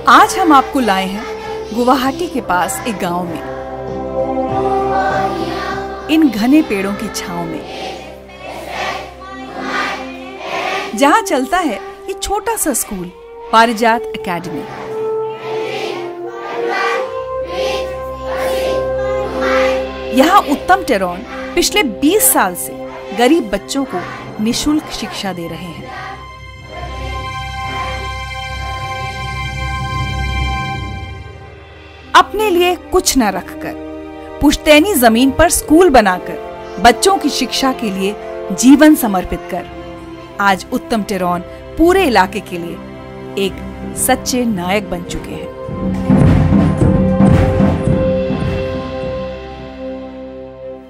आज हम आपको लाए हैं गुवाहाटी के पास एक गांव में। इन घने पेड़ों की छांव में जहां चलता है ये छोटा सा स्कूल, पारिजात एकेडमी। यहाँ उत्तम टेरोन पिछले 20 साल से गरीब बच्चों को निशुल्क शिक्षा दे रहे हैं। अपने लिए कुछ न रखकर, पुश्तैनी जमीन पर स्कूल बनाकर, बच्चों की शिक्षा के लिए जीवन समर्पित कर, आज उत्तम टेरोन पूरे इलाके के लिए एक सच्चे नायक बन चुके हैं।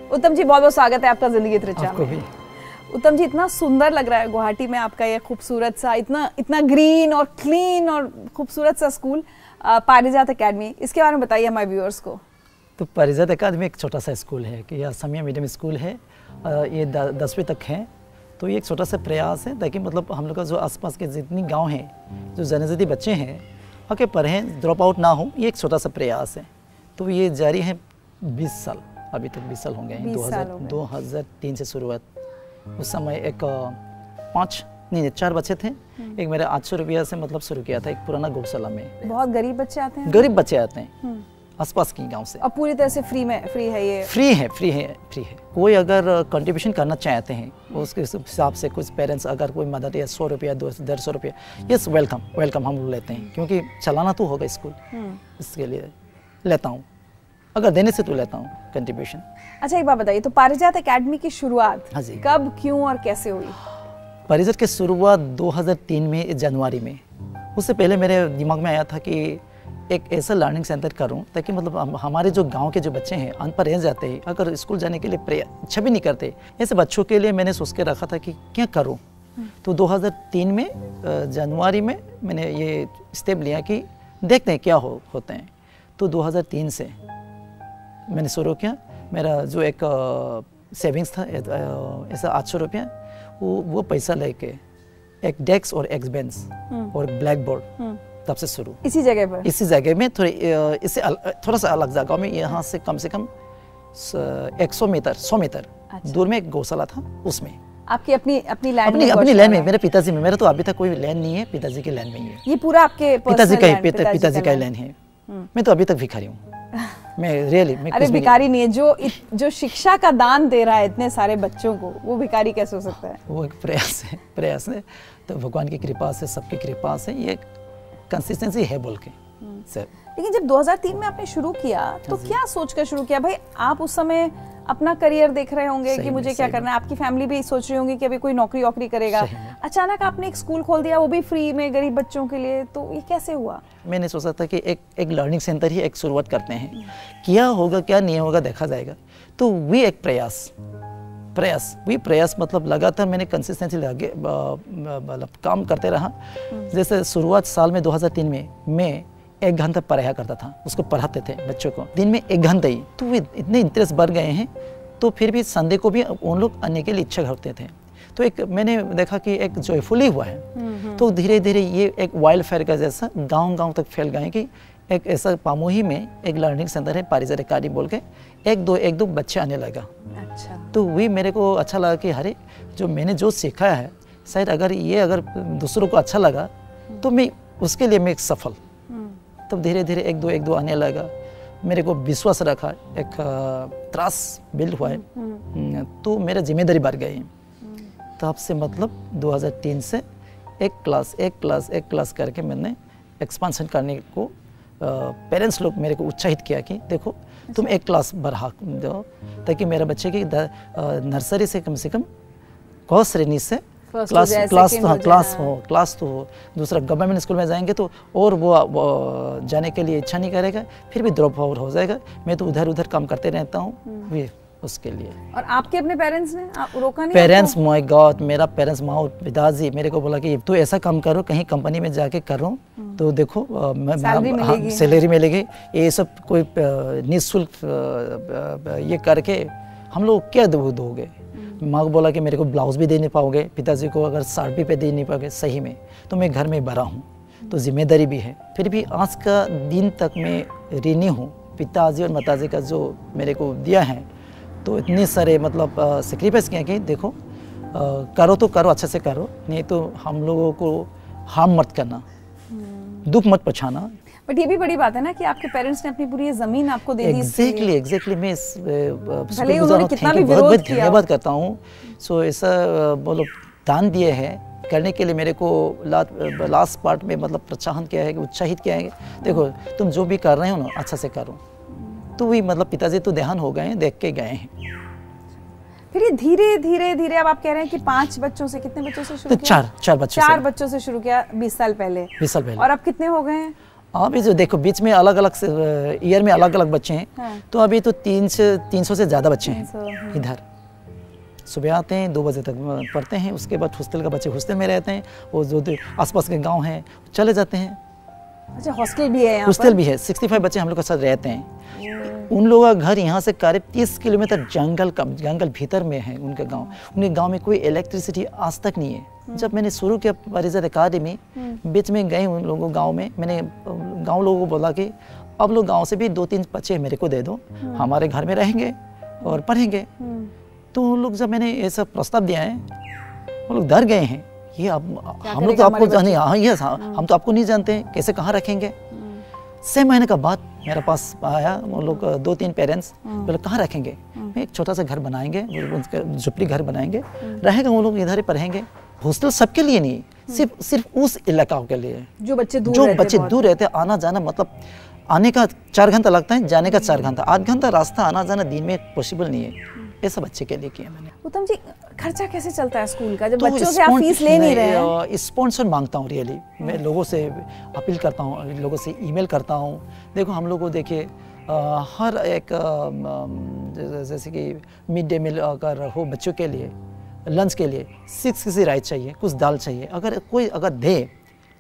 उत्तम जी, बहुत बहुत स्वागत है आपका जिंदगी त्रिचा में। उत्तम जी, इतना सुंदर लग रहा है गुवाहाटी में आपका ये खूबसूरत सा, इतना ग्रीन और क्लीन और खूबसूरत सा स्कूल पारिजात एकेडमी। इसके बारे में बताइए हमारे व्यूअर्स को। तो पारिजात एकेडमी एक छोटा सा स्कूल है कि यह असमिया मीडियम स्कूल है। ये 10वीं तक है। तो ये एक छोटा सा प्रयास है ताकि मतलब हम लोग का जो आसपास के जितनी गांव हैं, जो जनजाति बच्चे हैं, आके पढ़ें, ड्रॉप आउट ना हो। ये एक छोटा सा प्रयास है। तो ये जारी है 20 साल, अभी तक 20 साल हो गए हैं। 2003 से शुरुआत। उस समय एक 4 बच्चे थे। एक मेरे 800 रुपया से मतलब शुरू किया था, एक पुराना गौशाला में। बहुत गरीब बच्चे आते हैं? गरीब बच्चे आते हैं आसपास की गांव से। और पूरी तरह से फ्री है ये? फ्री है। कोई अगर कंट्रीब्यूशन करना चाहते हैं उसके हिसाब से, कुछ पेरेंट्स अगर कोई मदद या 100 रुपया 150 रुपया, यस वेलकम हम लेते हैं, क्योंकि चलाना तो होगा स्कूल, इसके लिए लेता हूँ। अगर देने से तो लेता हूँ कंट्रीब्यूशन। अच्छा, एक बात बताइए, तो पारिजात एकेडमी की शुरुआत कब, क्यों और कैसे हुई? पारिजात की शुरुआत 2003 में जनवरी में। उससे पहले मेरे दिमाग में आया था कि एक ऐसा लर्निंग सेंटर करूं ताकि मतलब हमारे जो गांव के जो बच्चे हैं अनपढ़ रह जाते हैं, अगर स्कूल जाने के लिए इच्छा भी नहीं करते, ऐसे बच्चों के लिए मैंने सोच के रखा था कि क्या करूं। तो 2003 में जनवरी में मैंने ये स्टेप लिया कि देखते हैं क्या होते हैं। तो 2003 से मैंने शुरू किया। मेरा जो एक सेविंग्स था ऐसा 800 रुपया, वो पैसा लेके एक डेस्क और एक बेंच और ब्लैक बोर्ड, तब से शुरू इसी जगह में थोड़ा सा अलग जगह में, यहाँ से कम 100 मीटर दूर में एक गौशाला था। उसमें आपकी अपनी लैंड में, मेरे पिताजी में। मेरा तो अभी तक कोई लैंड नहीं है, पिताजी के लैंड में ही है। ये पूरा आपके पिताजी का लैंड है। मैं तो अभी तक भिखारी हूँ। अरे भिखारी नहीं है, जो शिक्षा का दान दे रहा है इतने सारे बच्चों को, वो भिखारी कैसे हो सकता है? वो एक प्रयास है। तो भगवान की कृपा से, सबकी कृपा से ये कंसिस्टेंसी है बोल के। लेकिन जब 2003 में आपने शुरू किया तो क्या सोचकर शुरू किया? भाई, आप उस समय अपना करियर देख रहे होंगे कि मुझे क्या करना है, आपकी फैमिली भी सोच रही होंगी कि अभी कोई नौकरी करेगा। अचानक आपने एक स्कूल खोल दिया, वो भी फ्री में गरीब बच्चों के लिए। तो ये कैसे हुआ? मैंने सोचा था कि एक लर्निंग सेंटर ही एक शुरुआत करते हैं, क्या होगा क्या नहीं होगा देखा जाएगा। तो वही एक प्रयास मतलब लगातार मैंने कंसिस्टेंसी मतलब काम करते रहा। जैसे शुरुआत साल में 2003 में मैं 1 घंटा पढ़ाया करता था, उसको पढ़ाते थे बच्चों को, दिन में 1 घंटा ही। तो वे इतने इंटरेस्ट बढ़ गए हैं, तो फिर भी संडे को भी उन लोग आने के लिए इच्छा करते थे। तो एक मैंने देखा कि एक जॉयफुली हुआ है। तो धीरे धीरे ये एक वाइल्ड फायर का जैसा गांव तक फैल गए कि एक ऐसा पामोही में एक लर्निंग सेंटर है पारिजात एकेडमी बोल के, एक दो बच्चे आने लगा। अच्छा। तो वही मेरे को अच्छा लगा कि अरे, जो मैंने जो सीखा है, शायद अगर दूसरों को अच्छा लगा तो मैं उसके लिए मैं सफल। तब धीरे धीरे एक दो आने लगा। मेरे को विश्वास रखा, एक ट्रस्ट बिल्ड हुआ है। तो मेरा जिम्मेदारी बढ़ गई। तब से मतलब 2003 से एक क्लास करके मैंने एक्सपांशन करने को पेरेंट्स लोग मेरे को उत्साहित किया कि देखो तुम एक क्लास बढ़ा दो, ताकि मेरे बच्चे की नर्सरी से कम क श्रेणी से क्लास तो हो। दूसरा गवर्नमेंट स्कूल में जाएंगे तो और वो जाने के लिए इच्छा नहीं करेगा, फिर भी ड्रॉप आउट हो जाएगा। मैं तो उधर काम करते रहता हूँ उसके लिए। और आपके अपने पेरेंट्स ने रोका नहीं? पेरेंट्स, माय गॉड, मेरा पेरेंट्स, माँ पिताजी मेरे को बोला कि तू ऐसा काम करो, कहीं कंपनी में जाके करो तो देखो सैलरी मिलेगी। ये सब कोई निःशुल्क ये करके हम लोग क्या दोगे? माँ को बोला कि मेरे को ब्लाउज भी दे नहीं पाओगे, पिताजी को अगर साड़ी भी दे नहीं पाओगे सही में, तो मैं घर में बड़ा हूँ। तो जिम्मेदारी भी है। फिर भी आज का दिन तक मैं ऋणी हूँ पिताजी और माताजी का जो मेरे को दिया है। तो इतने सारे मतलब सेक्रीफाइस किया कि देखो करो तो करो, अच्छे से करो, नहीं तो हम लोगों को हार्म मत करना, दुख मत पहुँचाना। बट ये भी बड़ी बात है ना कि आपके पेरेंट्स ने अपनी पूरी ज़मीन आपको दे दी। एग्जैक्टली मैं भले उन्होंने कितना भी विरोध किया, धन्यवाद करता हूँ। सो ऐसा बोलो दान दिए है करने के लिए मेरे को लास्ट पार्ट में मतलब प्रोत्साहन किया है, उत्साहित किया है। देखो तुम जो भी कर रहे हो ना अच्छा से करो। तो वही मतलब पिताजी तो देहांत हो गए हैं, देख के गए हैं। फिर ये धीरे धीरे धीरे अब आप कह रहे हैं कि 5 बच्चों से, कितने बच्चों से शुरू किया? 4 बच्चों से शुरू किया 20 साल पहले। 20 साल पहले। और अब कितने हो गए हैं? अभी जो देखो बीच में अलग अलग ईयर में अलग अलग बच्चे हैं। हाँ। तो अभी तो 300 से ज़्यादा बच्चे हैं इधर। सुबह आते हैं 2 बजे तक पढ़ते हैं, उसके बाद हॉस्टल का बच्चे हॉस्टल में रहते हैं, वो जो आसपास के गांव हैं चले जाते हैं। अच्छा हॉस्टल भी है यहाँ? हॉस्टल भी है। 65 बच्चे हम लोग के साथ रहते हैं। उन लोगों का घर यहाँ से करीब 30 किलोमीटर जंगल भीतर में है उनका गांव। उनके गांव में कोई इलेक्ट्रिसिटी आज तक नहीं है। जब मैंने शुरू किया परिषद अकादमी, बीच में गए उन लोगों गांव में, मैंने गांव लोगों को बोला कि अब लोग गांव से भी 2-3 बच्चे मेरे को दे दो, हमारे घर में रहेंगे और पढ़ेंगे। तो उन लोग जब मैंने ये सब प्रस्ताव दिया है, वो लोग डर गए हैं। ये अब हम लोग तो आपको नहीं, हम तो आपको नहीं जानते कैसे कहाँ रखेंगे। 6 महीने का बाद मेरे पास आया वो लोग 2-3 पेरेंट्स, बोले कहाँ रखेंगे? मैं एक छोटा सा घर बनाएंगे, झुपड़ी घर बनाएंगे, रहेगा वो लोग इधर ही पढ़ेंगे। हॉस्टल सबके लिए नहीं, सिर्फ उस इलाकाओं के लिए। जो बच्चे दूर रहते आना जाना, मतलब आने का 4 घंटा लगता है, जाने का 4 घंटा, 8 घंटा रास्ता आना जाना दिन में पॉसिबल नहीं है। ऐसा बच्चे के लिए किया मैंने। उत्तम जी खर्चा कैसे चलता है स्कूल का जब तो बच्चों से आप फीस ले नहीं रहे हैं? स्पॉन्सर मांगता हूँ रियली। मैं लोगों से अपील करता हूँ, लोगों से ईमेल करता हूँ। देखो हम लोग को देखिए हर एक जैसे कि मिड डे मील अगर हो बच्चों के लिए, लंच के लिए 6 किसी राइस चाहिए, कुछ दाल चाहिए, अगर कोई दे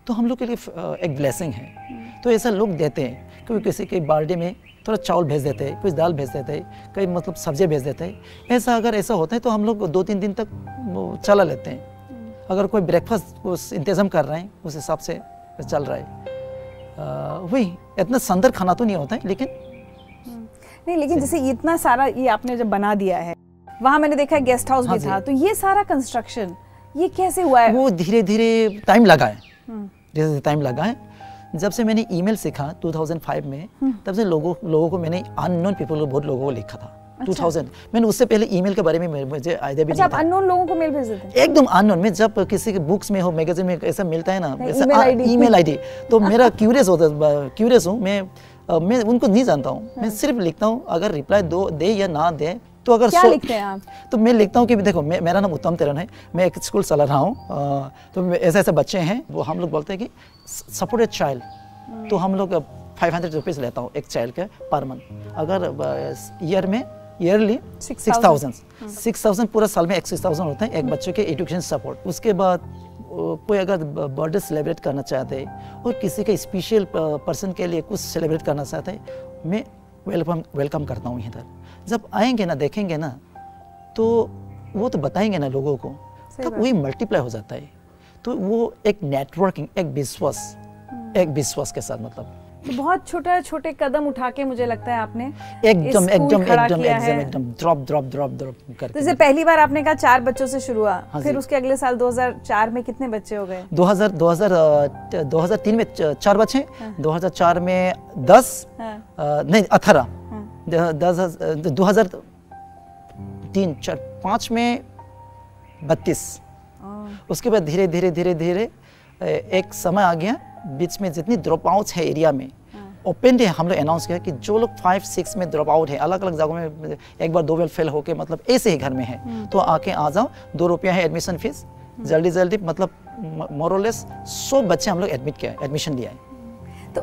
तो हम लोग के लिए एक ब्लेसिंग है। तो ऐसा लोग देते हैं। क्योंकि किसी के बर्थडे में थोड़ा चावल भेज देते हैं, कुछ दाल भेज देते हैं, कई मतलब सब्जियाँ भेज देते हैं। ऐसा अगर ऐसा होता है तो हम लोग 2-3 दिन तक वो चला लेते हैं। अगर कोई ब्रेकफास्ट उस इंतज़ाम कर रहे हैं उस हिसाब से चल रहा है। वही इतना सुंदर खाना तो नहीं होता है लेकिन नहीं, लेकिन जैसे इतना सारा ये आपने जब बना दिया है, वहाँ मैंने देखा है गेस्ट हाउस भी था, तो ये सारा कंस्ट्रक्शन ये कैसे हुआ है? वो धीरे धीरे टाइम लगा है, धीरे टाइम लगा है। जब से मैंने ईमेल सीखा 2005 में, तब से लोगों को मैंने अननोन पीपल को बहुत लोगों को लिखा था। अच्छा। 2000 मैंने उससे पहले ईमेल के बारे में मुझे आइडिया भी नहीं था। अननोन लोगों को मेल भेजते थे? एकदम अननोन। में जब किसी के बुक्स में हो, मैगजीन में ऐसा मिलता है ना, ईमेल आईडी, तो मेरा क्यूरियस हूँ मैं उनको नहीं जानता हूँ। मैं सिर्फ लिखता हूँ, अगर रिप्लाई दे या ना दे तो अगर क्या लिखते हैं आप? तो मैं लिखता हूँ कि देखो मेरा नाम उत्तम तेरन है, मैं एक स्कूल चला रहा हूँ। तो ऐसे बच्चे हैं, वो हम लोग बोलते हैं कि सपोर्टेड चाइल्ड, तो हम लोग 500 रुपीज़ लेता हूँ एक चाइल्ड के पर मंथ। अगर ईयरली 6,000 पूरा साल में 6,000 होता है एक बच्चे के एजुकेशन सपोर्ट। उसके बाद कोई अगर बर्थडे सेलिब्रेट करना चाहते हैं और किसी के स्पेशल पर्सन के लिए कुछ सेलिब्रेट करना चाहते हैं, मैं वेलकम करता हूँ इधर। जब आएंगे ना, देखेंगे ना, तो वो तो बताएंगे ना लोगों को, तब वही मल्टीप्लाई हो जाता है। तो वो एक नेटवर्किंग, एक विश्वास के साथ, मतलब तो बहुत छोटे कदम उठा के मुझे लगता है आपने एकदम ड्रॉप करके। जैसे पहली बार आपने कहा 4 बच्चों से शुरू हुआ, फिर उसके अगले साल 2004 में कितने बच्चे हो गए? 2003 में 4 बच्चे, 2004 में 10, नहीं 18, 2003, 4, 5 में 32। उसके बाद धीरे धीरे एक समय आ गया, बीच में जितनी ड्रॉप आउट्स है एरिया में, ओपन डे हम लोग अनाउंस किया कि जो लोग 5-6 में ड्रॉप आउट है, अलग अलग जगहों में एक बार 2 बार फेल होके, मतलब ऐसे ही घर में है, तो आके आ जाओ। 2 रुपया है एडमिशन फीस, जल्दी मतलब मोरलेस 100 बच्चे हम लोग एडमिशन लिया है। तो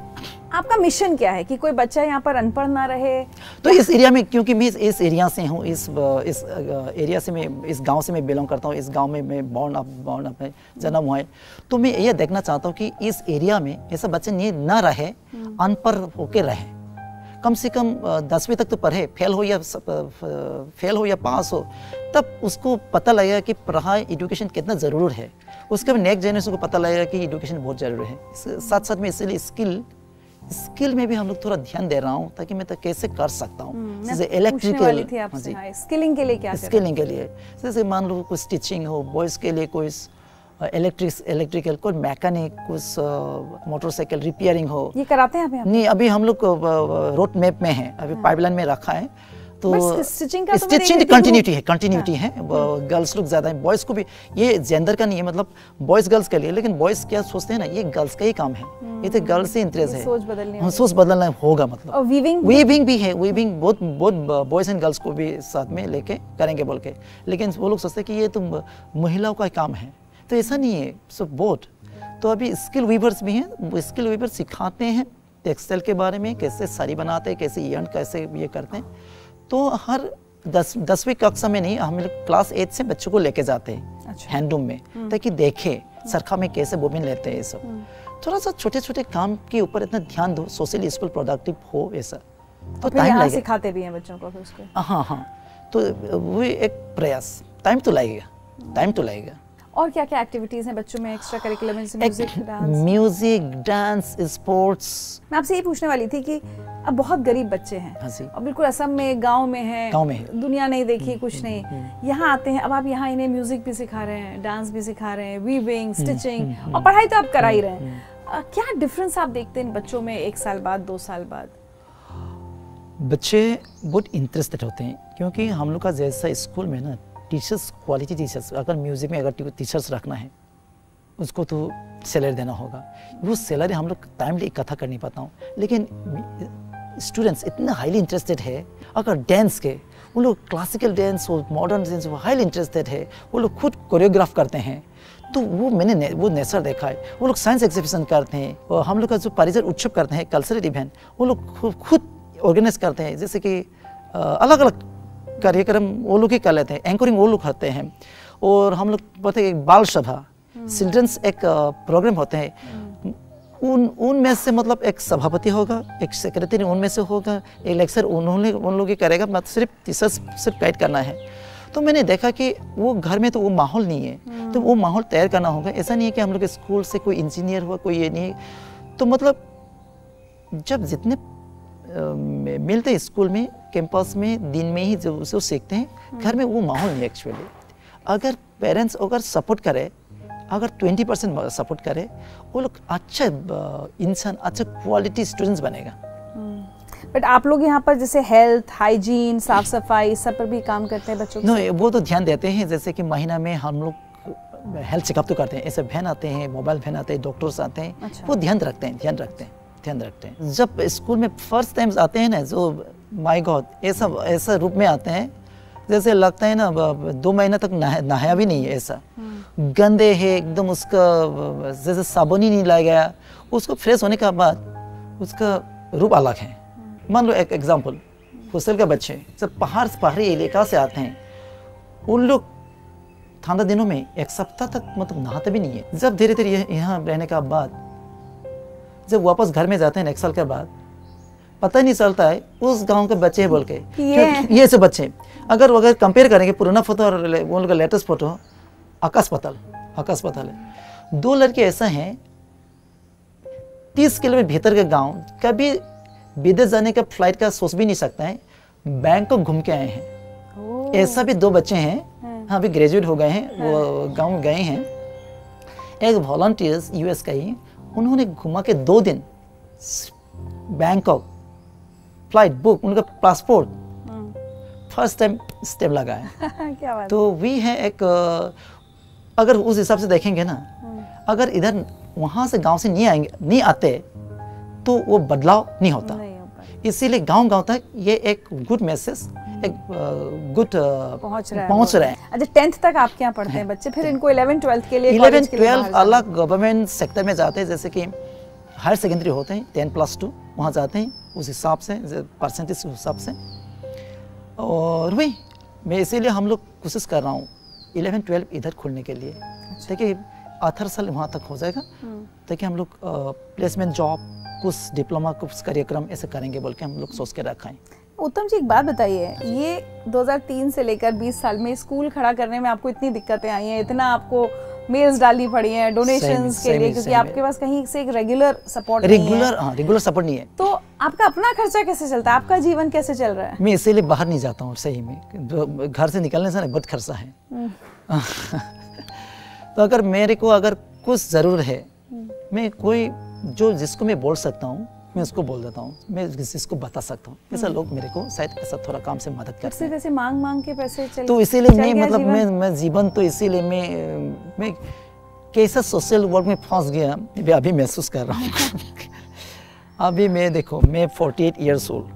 आपका मिशन क्या है कि कोई बच्चा यहाँ पर अनपढ़ ना रहे? तो इस एरिया में, क्योंकि मैं इस एरिया से हूँ, इस एरिया से, मैं इस गांव से मैं बिलोंग करता हूँ, इस गांव में मैं बॉर्न अप है, जन्म हुआ है, तो मैं ये देखना चाहता हूँ कि इस एरिया में ऐसा बच्चे नहीं ना रहे, अनपढ़ होके रहे। कम से कम 10वीं तक तो पढ़े, फेल हो या पास हो, तब उसको पता लगेगा कि पढ़ाई एजुकेशन कितना ज़रूर है। उसके बाद नेक्स्ट जनरेशन को पता लगेगा कि एजुकेशन बहुत जरूरी है। साथ साथ में इसलिए स्किल में भी हम लोग थोड़ा ध्यान दे रहा हूँ, ताकि मैं तो कैसे कर सकता हूँ। जैसे इलेक्ट्रिकल स्किलिंग के लिए क्या स्किलिंग के लिए, जैसे मान लो कुछ स्टिचिंग हो, बॉयज़ के लिए कोई इलेक्ट्रिकल, कोई मैकेनिक, कुछ मोटरसाइकिल रिपेयरिंग हो। ये कराते हैं आप? नहीं, अभी हम लोग रोड मैप में है, अभी पाइपलाइन में रखा है। तो स्टिचिंग कंटिन्यूटी है। गर्ल्स लोग ज़्यादा हैं, बॉयज़ को भी, ये जेंडर का नहीं है, मतलब बॉयज़ गर्ल्स के लिए। लेकिन बॉयज़ क्या सोचते हैं ना, ये गर्ल्स का ही काम है, ये तो गर्ल्स से इंटरेस्ट है, सोच बदलना होगा। मतलब वीविंग भी है, वीविंग बहुत बॉयज़ एंड गर्ल्स को भी साथ में लेके करेंगे बोल के। लेकिन वो लोग सोचते हैं कि ये तो महिलाओं का काम है, तो ऐसा नहीं है। सो बोथ तो अभी स्किल वीवर्स भी हैं, स्किल वीवर्स सिखाते हैं टेक्सटाइल के बारे में, कैसे साड़ी बनाते हैं, कैसे yarn कैसे ये करते हैं। तो हर 10वीं कक्षा में नहीं, हम लोग क्लास 8 से बच्चों को लेके जाते हैं। अच्छा। हैंडलूम में, ताकि देखे सरखा में कैसे बोबिन लेते हैं। ये सब थोड़ा सा छोटे छोटे काम के ऊपर इतना ध्यान दो, सोशली स्कूल प्रोडक्टिव हो ऐसा, तो टाइम लगेगा। सिखाते भी हैं बच्चों को फिर उसको। हाँ, तो वो एक प्रयास, टाइम तो लगेगा। और क्या क्या एक्टिविटीज हैं बच्चों में एक्स्ट्रा करिकुलम में? Music, dance, sports. मैं आपसे ये पूछने वाली थी कि अब बहुत गरीब बच्चे हैं और बिल्कुल असम में गांव में हैं, दुनिया नहीं देखी, कुछ नहीं, यहाँ आते हैं। अब आप यहाँ इन्हें म्यूजिक भी सिखा रहे हैं, डांस भी सिखा रहे हैं, वीविंग, स्टिचिंग, और पढ़ाई तो आप करा ही रहे हैं। क्या डिफरेंस आप देखते हैं इन बच्चों में 1 साल बाद, 2 साल बाद? बच्चे बहुत इंटरेस्टेड होते हैं, क्योंकि हम लोग का जैसा स्कूल में ना टीचर्स, क्वालिटी टीचर्स, अगर म्यूजिक में अगर टीचर्स रखना है, उसको तो सैलरी देना होगा। वो सैलरी हम लोग टाइमली इकट्ठा कर नहीं पाता हूँ। लेकिन स्टूडेंट्स इतना हाईली इंटरेस्टेड है, अगर डांस के, वो लोग क्लासिकल डांस हो, मॉडर्न डांस हो, हाईली इंटरेस्टेड है। वो लोग खुद कोरियोग्राफ करते हैं, तो वो मैंने वो नेचर देखा है। वो लोग साइंस एग्जीबिशन करते हैं, और हम लोग का जो परिचय उत्सव करते हैं, कल्चरल इवेंट, वो लोग खुद ऑर्गेनाइज करते हैं। जैसे कि अलग अलग कार्यक्रम वो लोग ही कर लेते हैं, एंकरिंग वो लोग करते हैं। और हम लोग पता है बाल सभा, चिल्ड्रंस एक प्रोग्राम होते हैं, उनमें से मतलब एक सभापति होगा, एक सेक्रेटरी उनमें से होगा, एक लेक्चर उन लोग ही करेगा, मतलब सिर्फ टीचर्स सिर्फ गाइड करना है। तो मैंने देखा कि वो घर में तो वो माहौल नहीं है, तो वो माहौल तैयार करना होगा। ऐसा नहीं है कि हम लोग स्कूल से कोई इंजीनियर हुआ, कोई ये नहीं। तो मतलब जब जितने मिलते हैं स्कूल में, कैंपस में, दिन में ही जो सीखते हैं, घर में वो माहौल नहीं एक्चुअली। अगर पेरेंट्स अगर सपोर्ट करे, अगर 20% सपोर्ट करे, वो लोग अच्छा इंसान, अच्छा क्वालिटी स्टूडेंट्स बनेगा। बट आप लोग यहाँ पर जैसे हेल्थ, हाइजीन, साफ सफाई, सब पर भी काम करते हैं बच्चों के? वो तो ध्यान देते हैं। जैसे कि महीना में हम लोग हेल्थ चेकअप तो करते हैं, ऐसे वैन आते हैं, मोबाइल वैन आते हैं, डॉक्टर्स आते हैं। अच्छा। वो ध्यान रखते हैं। जब स्कूल में फर्स्ट टाइम्स आते हैं ना, जो माय गॉड ऐसा रूप में आते हैं, जैसे लगता है ना 2 महीना तक नहाया भी नहीं है, ऐसा गंदे है एकदम, उसका जैसे साबुन ही नहीं लाया गया। उसको फ्रेश होने के बाद उसका रूप अलग है। मान लो एक एग्जांपल, हॉस्टल के बच्चे जब पहाड़ी इलाका से आते हैं, उन लोग ठंडा दिनों में 1 सप्ताह तक मतलब नहाते भी नहीं है। जब धीरे धीरे यहाँ रहने के बाद जब वापस घर में जाते हैं 1 साल के बाद, पता नहीं चलता है उस गांव के बच्चे बोल के, ये सब बच्चे। अगर कंपेयर करेंगे पुराना फोटो और उन लोग का लेटेस्ट फोटो, आकाश पाताल है। 2 लड़के ऐसा हैं, 30 किलोमीटर भीतर के गांव, कभी विदेश जाने का फ्लाइट का सोच भी नहीं सकता है, बैंकॉक घूम के आए हैं। ऐसा भी 2 बच्चे हैं, हाँ, अभी ग्रेजुएट हो गए हैं, वो गांव गए हैं। एक वॉलंटियर्स यूएस का ही, उन्होंने घुमा के 2 दिन बैंकॉक फ्लाइट बुक, उनका पासपोर्ट फर्स्ट टाइम स्टेप लगा है। क्या बात। तो वी है एक, अगर उस हिसाब से देखेंगे ना, अगर इधर वहाँ से गांव से नहीं आते तो वो बदलाव नहीं होता। इसीलिए गांव तक ये एक गुड मैसेज, एक गुड पहुंच रहा है। अच्छा, 10th तक आपके यहाँ पढ़ते हैं बच्चे, फिर इनको 11-12 के लिए 11-12 अलग गवर्नमेंट सेक्टर में जाते हैं। जैसे कि हायर सेकेंडरी होते हैं 10+2, वहाँ जाते हैं उस हिसाब से, परसेंटेज के हिसाब से। और वही मैं इसीलिए हम लोग कोशिश कर रहा हूँ 11-12 इधर खोलने के लिए, ताकि 18 साल वहाँ तक हो जाएगा, ताकि हम लोग प्लेसमेंट जॉब, कुछ डिप्लोमा, कुछ कार्यक्रम ऐसे करेंगे बोल के हम लोग सोच के रखा है। उत्तम जी, एक बात बताइए, ये 2003 से लेकर 20 साल में स्कूल खड़ा करने में आपको इतनी दिक्कतें आई हैं, इतना आपको मेल्स डालनी पड़ी हैं डोनेशंस के लिए, क्योंकि आपके पास कहीं से एक रेगुलर सपोर्ट नहीं है। रेगुलर सपोर्ट नहीं है। तो आपका अपना खर्चा कैसे चलता है, आपका जीवन कैसे चल रहा है? मैं इसीलिए बाहर नहीं जाता हूँ, सही में घर से निकलने से बहुत खर्चा है। तो अगर मेरे को अगर कुछ ज़रूर है, मैं कोई जिसको मैं बोल सकता हूँ मैं उसको बोल देता हूँ, मैं जिसको बता सकता हूँ। ऐसा लोग मेरे को शायद ऐसा थोड़ा काम से मदद करते हैं। वैसे मांग के पैसे तो इसीलिए मैं मतलब मैं जीवन तो इसीलिए मैं कैसा सोशल वर्क में फंस गया अभी महसूस कर रहा हूँ। अभी मैं देखो मैं 48 ईयर्स ओल्ड,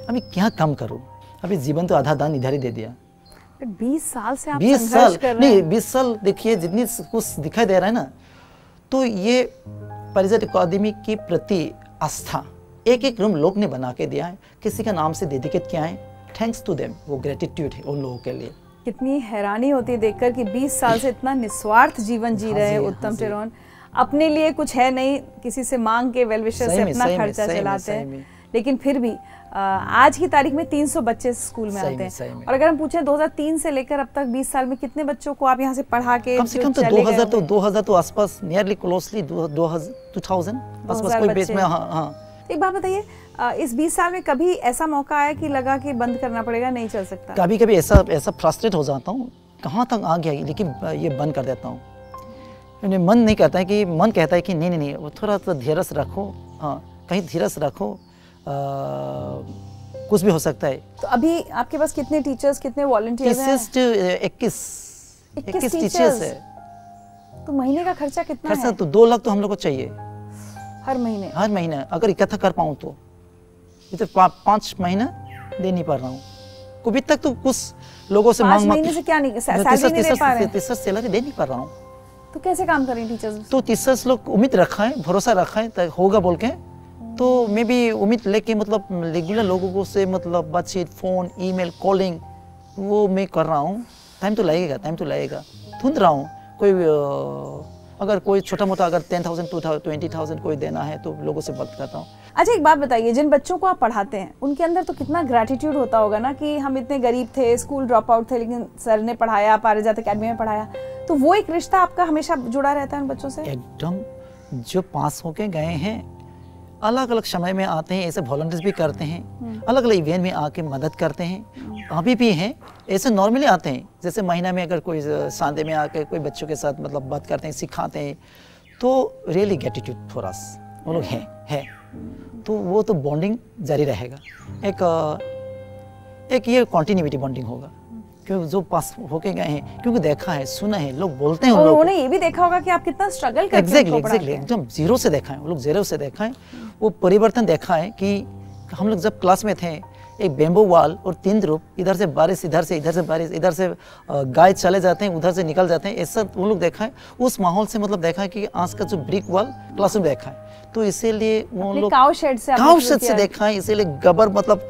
अभी क्या काम करूँ? अभी जीवन तो आधा दान इधर ही दे दिया। 20 साल से आप संघर्ष कर रहे हैं। नहीं 20 साल देखिए जितनी कुछ दिखाई दे रहा है ना, तो ये परिजन अकादमी के प्रति आस्था एक रूम लोग ने बना के दिया है, किसी का नाम से डेडिकेट किया है। थैंक्स टू देम, वो ग्रेटिट्यूड है उन लोगों के लिए। कितनी हैरानी होती है देखकर कि 20 साल से इतना निस्वार्थ जीवन जी रहे हैं उत्तम टेरोन। अपने लिए कुछ है नहीं, किसी से मांग के वेल विशर से अपना खर्चा चलाते हैं, लेकिन फिर भी आज की तारीख में 300 बच्चे स्कूल में आते हैं। और अगर हम पूछें 2003 से लेकर अब तक 20 साल में कितने बच्चों को आप यहाँ से पढ़ा के कम से कम तो 2000 तो आसपास, नियरली क्लोजली 2000 आसपास कोई बेस में। हाँ। एक बात बताइए, इस 20 साल में कभी ऐसा मौका आया कि लगा कि बंद करना पड़ेगा, नहीं चल सकता? कभी कभी ऐसा फ्रस्ट्रेट हो जाता हूँ, कहाँ तक आ गया, लेकिन ये बंद कर देता हूँ। मन नहीं करता है कि मन कहता है कि नहीं वो थोड़ा सा धीरज रखो। हाँ, कहीं धीरज रखो, कुछ भी हो सकता है। तो अभी आपके पास कितने टीचर्स, कितने वॉलंटियर्स हैं? 21 टीचर्स है। तो महीने का खर्चा कितना है? तो 2 लाख तो हम लोग को चाहिए हर महीने। अगर इकट्ठा कर पाऊँ तो इधर 5 महीना दे नहीं पा रहा हूँ। अभी तक तो कुछ लोगों से 5 महीने से क्या नहीं, सैलरी नहीं दे पा रहे हैं? तीसरा सैलरी दे नहीं पा रहा हूँ। तो कैसे काम करें टीचर्स? तो टीचर्स लोग उम्मीद रखा है, भरोसा रखा है होगा बोल के, तो मैं भी उम्मीद लेके मतलब रेगुलर लोगों को से मतलब बातचीत, फोन, ईमेल, कॉलिंग वो मैं कर रहा हूँ। टाइम तो लगेगा, ढूंढ रहा हूँ। अगर कोई छोटा मोटा अगर 10,000 20,000 कोई देना है तो लोगों से बात करता हूँ। अच्छा एक बात बताइए, जिन बच्चों को आप पढ़ाते हैं उनके अंदर तो कितना ग्रैटिट्यूड होता होगा ना कि हम इतने गरीब थे, स्कूल ड्रॉप आउट थे, लेकिन सर ने पढ़ाया, पारिजात अकेडमी में पढ़ाया। तो वो एक रिश्ता आपका हमेशा जुड़ा रहता है उन बच्चों से? एकदम। जो पास होके गए हैं, अलग अलग समय में आते हैं, ऐसे वॉलंटियर्स भी करते हैं, अलग अलग इवेंट में आके मदद करते हैं। अभी भी हैं ऐसे नॉर्मली आते हैं, जैसे महीना में अगर कोई संडे में आके कोई बच्चों के साथ मतलब बात करते हैं, सिखाते हैं, तो रियली ग्रेटिट्यूड फॉर अस वो लोग हैं। तो वो तो बॉन्डिंग जारी रहेगा, एक ये कॉन्टिन्यूटी बॉन्डिंग होगा, क्योंकि जो पास होके गए हैं, क्योंकि देखा है, सुना है, लोग बोलते हैं। उन्होंने ये भी देखा होगा कि आप कितना स्ट्रगल करते हैं। एग्जैक्टली एकदम जीरो से देखा है, वो लोग जीरो से देखा है। वो परिवर्तन देखा है कि हम लोग जब क्लास में थे, एक बेम्बो वॉल और 3 ग्रुप, इधर से बारिश, इधर से बारिश, इधर से गाय चले जाते हैं, उधर से निकल जाते हैं, ऐसा वो लोग देखा है। उस माहौल से मतलब देखा है कि आज का जो ब्रिक वॉल क्लासरूम देखा है, तो इसीलिए वो लोग काउ शेड से देखा है, इसीलिए गबर मतलब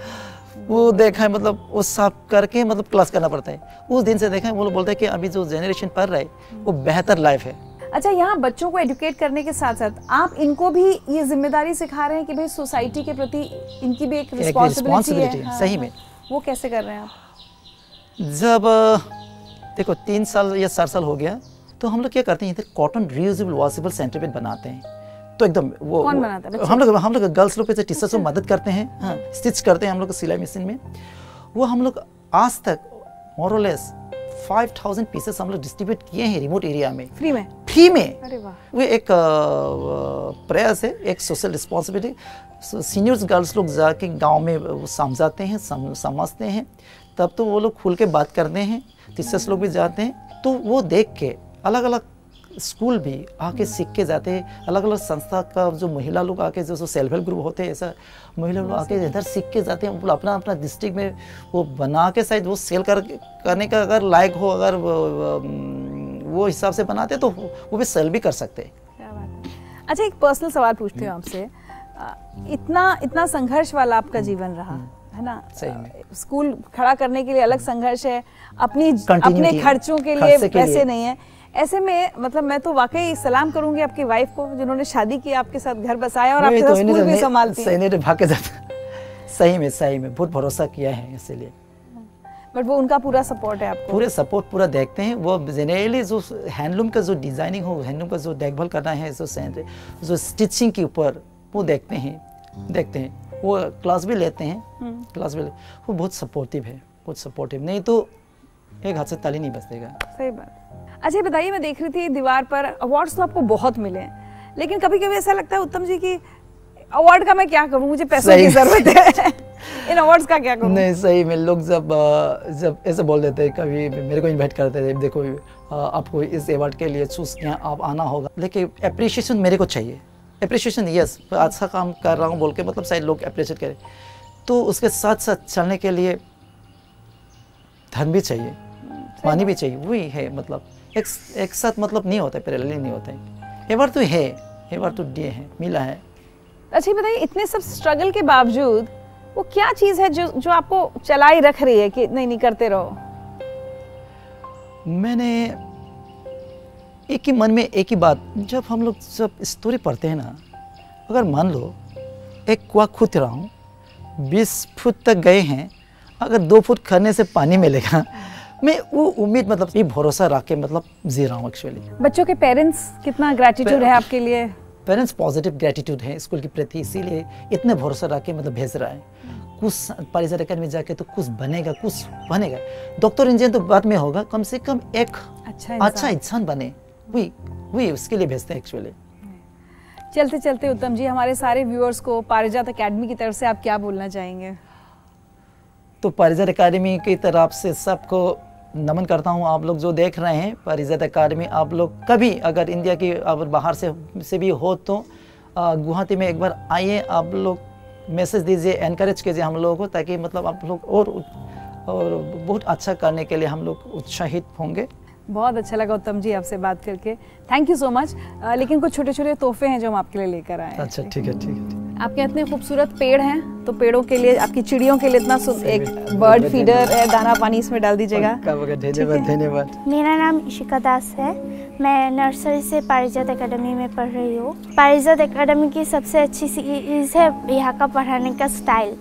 वो देखा है, मतलब वो साफ करके मतलब क्लास करना पड़ता है। उस दिन से देखा है, वो लोग बोलते हैं कि अभी जो जनरेशन पढ़ रहा है वो बेहतर लाइफ है। अच्छा, यहाँ बच्चों को एजुकेट करने के साथ साथ आप इनको भी ये जिम्मेदारी सिखा रहे हैं कि भाई सोसाइटी के प्रति इनकी भी एक रिस्पॉन्सिबिलिटी है। सही में। वो कैसे कर रहे हैं आप? जब देखो 3 साल या 4 साल हो गया, तो हम लोग क्या करते हैं, इधर कॉटन रीयूजेबल वॉशेबल सेंटर बनाते हैं। तो एकदम वो कौन बनाता है? हम लोग गर्ल्स लोग पे टीचर्स को मदद करते हैं, हाँ, स्टिच करते हैं हम लोग सिलाई मशीन में। वो हम लोग आज तक मोर और लेस 5,000 पीसेस हम लोग डिस्ट्रीब्यूट किए हैं रिमोट एरिया में, फ्री में। अरे वाह। वो एक प्रयास है, एक सोशल रिस्पॉन्सिबिलिटी। सीनियर्स गर्ल्स लोग जाके गांव में समझाते हैं, समझते हैं, तब तो वो लोग खुल के बात करते हैं। टीचर्स लोग भी जाते हैं, तो वो देख के अलग अलग स्कूल भी आके सीख के जाते हैं। अलग अलग संस्था का जो महिला लोग आके जो सेल्फ हेल्प ग्रुप होते हैं, ऐसा महिला लोग आके इधर सीख के जाते हैं। अपना अपना डिस्ट्रिक्ट में वो बना के शायद वो सेल करने का अगर लायक हो, अगर वो हिसाब से बनाते तो वो भी सेल भी कर सकते हैं। क्या बात है। अच्छा, एक पर्सनल सवाल पूछती हूँ आपसे। इतना संघर्ष वाला आपका जीवन रहा है ना? सही में। स्कूल खड़ा करने के लिए अलग संघर्ष है, अपने खर्चों के लिए पैसे नहीं है। ऐसे में मतलब मैं तो वाकई सलाम करूंगी आपकी वाइफ को, जिन्होंने शादी की, आपके साथ घर बसाया और आपके साथ स्कूल भी संभालती है। सही में बहुत भरोसा किया है, इसीलिए। बट वो उनका पूरा सपोर्ट है आपको? पूरे सपोर्ट पूरा देखते हैं वो। जनरली जो हैंडलूम का जो डिज़ाइनिंग हो, हैंडलूम का जो देखभाल करना है, जो स्टिचिंग के ऊपर वो देखते हैं। वो क्लास भी लेते हैं, वो बहुत सपोर्टिव है, बहुत सपोर्टिव। नहीं तो एक हाथ से ताली नहीं बजतेगा। सही बात। अच्छा बताइए, मैं देख रही थी दीवार पर अवार्ड्स तो आपको बहुत मिले हैं, लेकिन कभी कभी ऐसा लगता है उत्तम जी की अवार्ड का मैं क्या करूं, मुझे पैसों की जरूरत है, इन अवार्ड्स का क्या करूं? नहीं सही में लोग जब ऐसे बोल देते हैं, कभी मेरे को इन्वाइट करते थे, देखो आपको इस अवार्ड के लिए चूज किया, आप आना होगा। लेकिन अप्रिशिएशन मेरे को चाहिए, अप्रिशिएशन यस, अच्छा काम कर रहा हूँ बोल के मतलब शायद लोग अप्रिशिएट करें, तो उसके साथ साथ चलने के लिए धन भी चाहिए, पानी भी चाहिए। वही है मतलब एक साथ मतलब नहीं होता है, पैरेलली नहीं होता है। अवार्ड तो है, अवार्ड तो दिए हैं, मिला है। अच्छा बताइए, इतने सब स्ट्रगल के बावजूद वो क्या चीज़ है जो आपको चलाई रख रही है कि नहीं करते रहो? मैंने एक ही मन में एक ही बात, जब हम लोग जब स्टोरी पढ़ते हैं ना, अगर मान लो एक कुआं खुद रहा हूँ, 20 फुट तक गए हैं, अगर 2 फुट खरने से पानी मिलेगा, मैं वो उम्मीद मतलब ये भरोसा रख के मतलब जी रहा हूँ एक्चुअली। बच्चों के पेरेंट्स कितना ग्रेटिट्यूड है आपके लिए? पेरेंट्स पॉजिटिव ग्रेटिट्यूड है स्कूल के प्रति, इसीलिए इतने भरोसा रख के मतलब भेज रहा है। कुछ पारिजात अकेडमी जाके तो कुछ बनेगा, कुछ बनेगा। डॉक्टर इंजीनियर तो बाद में होगा, कम से कम एक अच्छा इंसान बने, वही उसके लिए भेजते हैं एक्चुअली। चलते चलते उत्तम जी, हमारे सारे व्यूअर्स को पारिजात अकेडमी की तरफ से आप क्या बोलना चाहेंगे? तो पारिजात अकेडमी की तरफ से सबको नमन करता हूँ। आप लोग जो देख रहे हैं पारिजात अकेडमी, आप लोग कभी अगर इंडिया की अगर बाहर से भी हो तो गुवाहाटी में एक बार आइए, आप लोग मैसेज दीजिए, एनकरेज कीजिए हम लोगों को, ताकि मतलब आप लोग और बहुत अच्छा करने के लिए हम लोग उत्साहित होंगे। बहुत अच्छा लगा उत्तम जी आपसे बात करके, थैंक यू सो मच। लेकिन कुछ छोटे छोटे तोहफे हैं जो हम आपके लिए लेकर आए हैं। अच्छा ठीक है। आपके इतने खूबसूरत पेड़ हैं, तो पेड़ों के लिए, आपकी चिड़ियों के लिए इतना एक बर्ड फीडर है, दाना पानी इसमें डाल दीजिएगा। धन्यवाद। मेरा नाम इशिका दास है, मैं नर्सरी से पारिजात अकेडमी में पढ़ रही हूँ। पारिजात अकेडमी की सबसे अच्छी चीज़ है यहाँ का पढ़ाने का स्टाइल।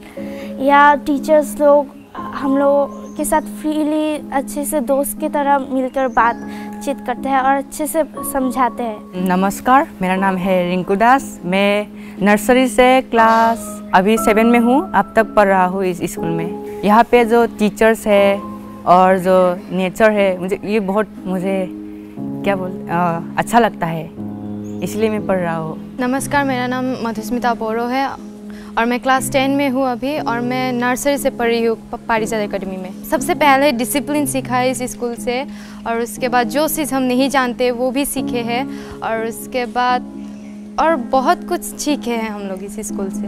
यहाँ टीचर्स लोग हम लोगों के साथ फ्रीली अच्छे से दोस्त की तरह मिलकर बातचीत करते हैं और अच्छे से समझाते हैं। नमस्कार, मेरा नाम है रिंकू दास, मैं नर्सरी से क्लास अभी 7 में हूँ, अब तक पढ़ रहा हूँ इस स्कूल में। यहाँ पे जो टीचर्स है और जो नेचर है, मुझे अच्छा लगता है, इसलिए मैं पढ़ रहा हूँ। नमस्कार, मेरा नाम मधुस्मिता बोरो है और मैं क्लास 10 में हूँ अभी, और मैं नर्सरी से पढ़ रही हूँ पारिजात अकेडमी में। सबसे पहले डिसिप्लिन सीखा है इस स्कूल से, और उसके बाद जो चीज़ हम नहीं जानते वो भी सीखे हैं, और उसके बाद और बहुत कुछ सीखे हैं हम लोग इस स्कूल से।